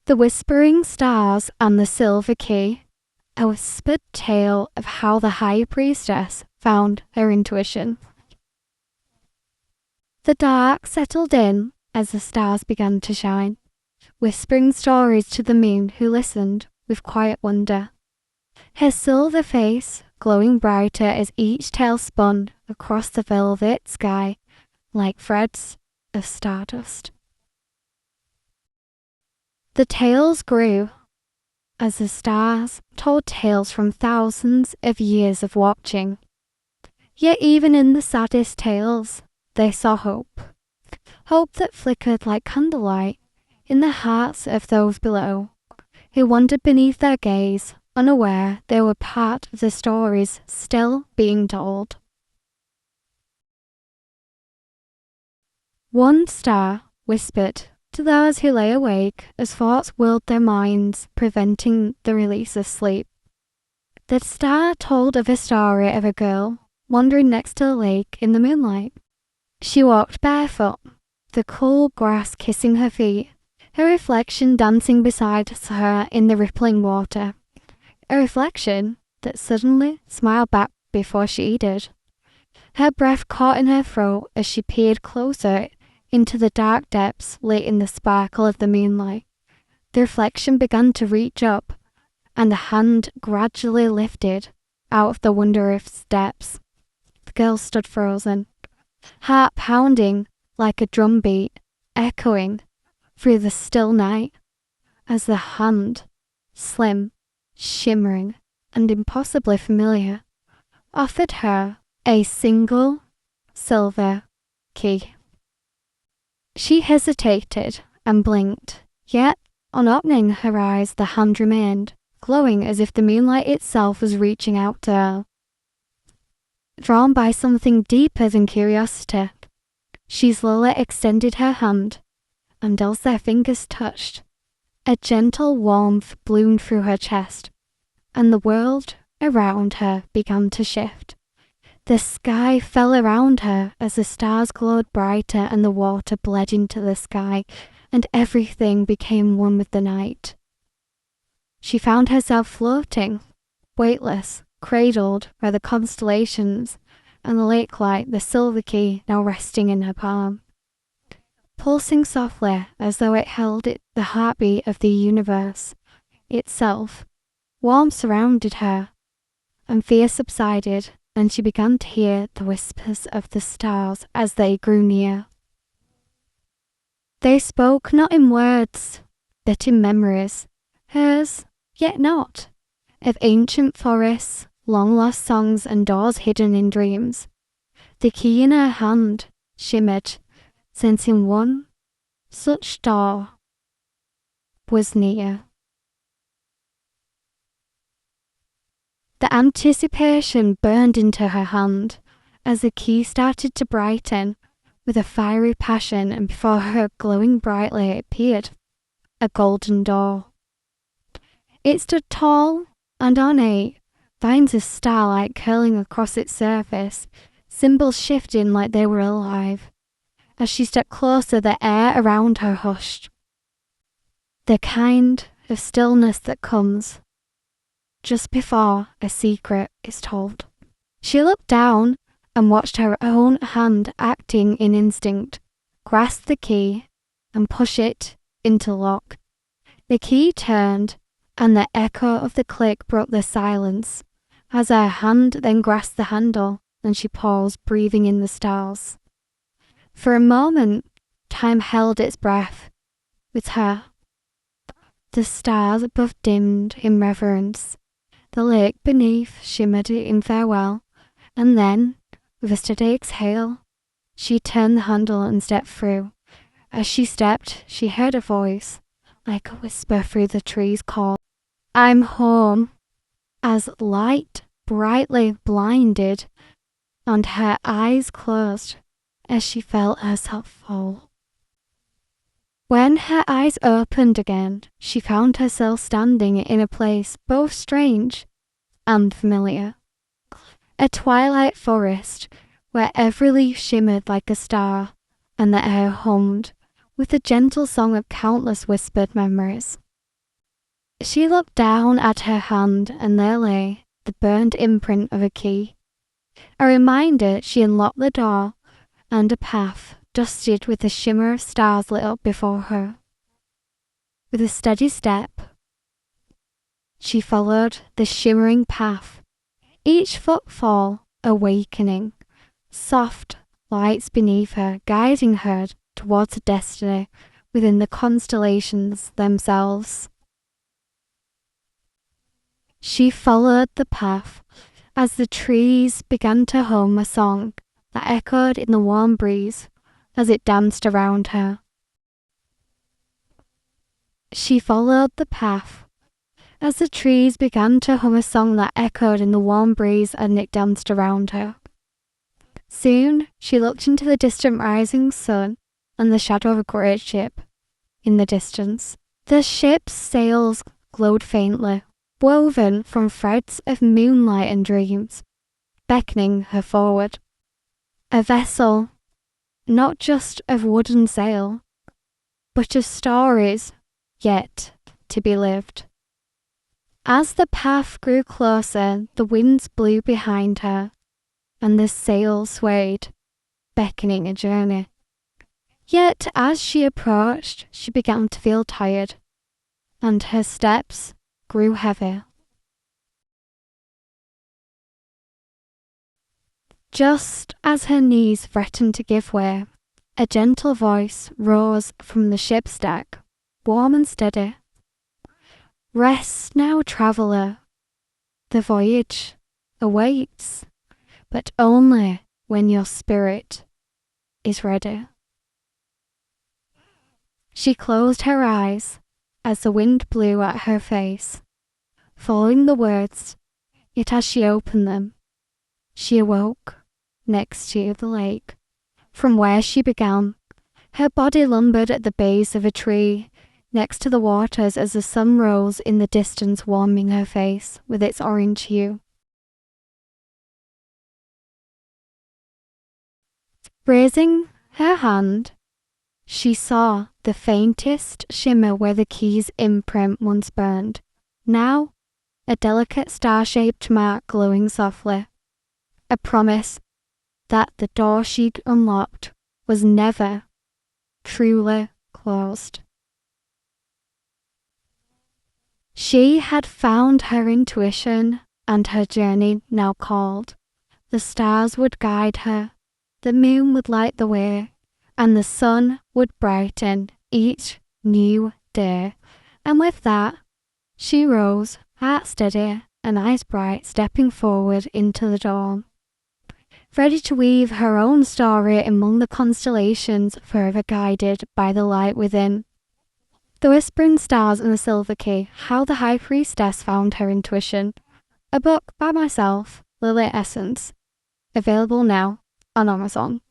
The Whispering Stars and the Silver Key, a whispered tale of how the High Priestess found her intuition. The dark settled in as the stars began to shine, whispering stories to the moon who listened with quiet wonder. Her silver face glowing brighter as each tale spun across the velvet sky like threads of stardust. The tales grew as the stars told tales from thousands of years of watching. Yet even in the saddest tales, they saw hope. Hope that flickered like candlelight in the hearts of those below, who wandered beneath their gaze, unaware they were part of the stories still being told. One star whispered to those who lay awake as thoughts whirled their minds, preventing the release of sleep. The star told of a story of a girl wandering next to a lake in the moonlight. She walked barefoot, the cool grass kissing her feet, her reflection dancing beside her in the rippling water. A reflection that suddenly smiled back before she did. Her breath caught in her throat as she peered closer into the dark depths lit in the sparkle of the moonlight. The reflection began to reach up, and the hand gradually lifted out of the wondrous depths. The girl stood frozen, heart pounding like a drumbeat, echoing through the still night, as the hand, slim, shimmering, and impossibly familiar, offered her a single silver key. She hesitated and blinked, yet on opening her eyes the hand remained, glowing as if the moonlight itself was reaching out to her. Drawn by something deeper than curiosity, she slowly extended her hand, and as their fingers touched, a gentle warmth bloomed through her chest, and the world around her began to shift. The sky fell around her as the stars glowed brighter and the water bled into the sky, and everything became one with the night. She found herself floating, weightless, cradled by the constellations, and the lake light, the silver key now resting in her palm. Pulsing softly as though it held the heartbeat of the universe itself, warmth surrounded her, and fear subsided, and she began to hear the whispers of the stars as they grew near. They spoke not in words, but in memories, hers, yet not, of ancient forests, long-lost songs, and doors hidden in dreams. The key in her hand shimmered, sensing one such door was near. The anticipation burned into her hand as the key started to brighten with a fiery passion, and before her glowing brightly appeared a golden door. It stood tall and ornate, vines of starlight curling across its surface, symbols shifting like they were alive. As she stepped closer, the air around her hushed. The kind of stillness that comes just before a secret is told. She looked down and watched her own hand acting in instinct, grasp the key and push it into lock. The key turned, and the echo of the click broke the silence as her hand then grasped the handle, and she paused, breathing in the stars. For a moment, time held its breath with her. The stars above dimmed in reverence. The lake beneath shimmered in farewell, and then, with a steady exhale, she turned the handle and stepped through. As she stepped, she heard a voice, like a whisper through the trees, call, "I'm home," as light brightly blinded, and her eyes closed as she felt herself fall. When her eyes opened again, she found herself standing in a place both strange and familiar. A twilight forest where every leaf shimmered like a star, and the air hummed with the gentle song of countless whispered memories. She looked down at her hand, and there lay the burned imprint of a key. A reminder she unlocked the door, and a path dusted with the shimmer of stars lit up before her. With a steady step, she followed the shimmering path, each footfall awakening, soft lights beneath her guiding her towards a destiny within the constellations themselves. She followed the path as the trees began to hum a song that echoed in the warm breeze as it danced around her. She followed the path as the trees began to hum a song that echoed in the warm breeze and it danced around her. Soon she looked into the distant rising sun and the shadow of a great ship in the distance. The ship's sails glowed faintly, woven from threads of moonlight and dreams, beckoning her forward. A vessel, not just of wooden sail, but of stories yet to be lived. As the path grew closer, the winds blew behind her, and the sails swayed, beckoning a journey. Yet as she approached, she began to feel tired, and her steps grew heavy. Just as her knees threatened to give way, a gentle voice rose from the ship's deck, warm and steady. Rest now, traveller. The voyage awaits, but only when your spirit is ready. She closed her eyes as the wind blew at her face, following the words, yet as she opened them, she awoke next to the lake, from where she began. Her body lumbered at the base of a tree, next to the waters as the sun rose in the distance, warming her face with its orange hue. Raising her hand, she saw the faintest shimmer where the key's imprint once burned, now a delicate star-shaped mark glowing softly, a promise that the door she'd unlocked was never truly closed. She had found her intuition, and her journey now called. The stars would guide her, the moon would light the way, and the sun would brighten each new day. And with that, she rose, heart steady and eyes bright, stepping forward into the dawn, ready to weave her own story among the constellations, forever guided by the light within. The Whispering Stars and the Silver Key, How the High Priestess Found Her Intuition, a book by myself, Lilly Essence, available now on Amazon.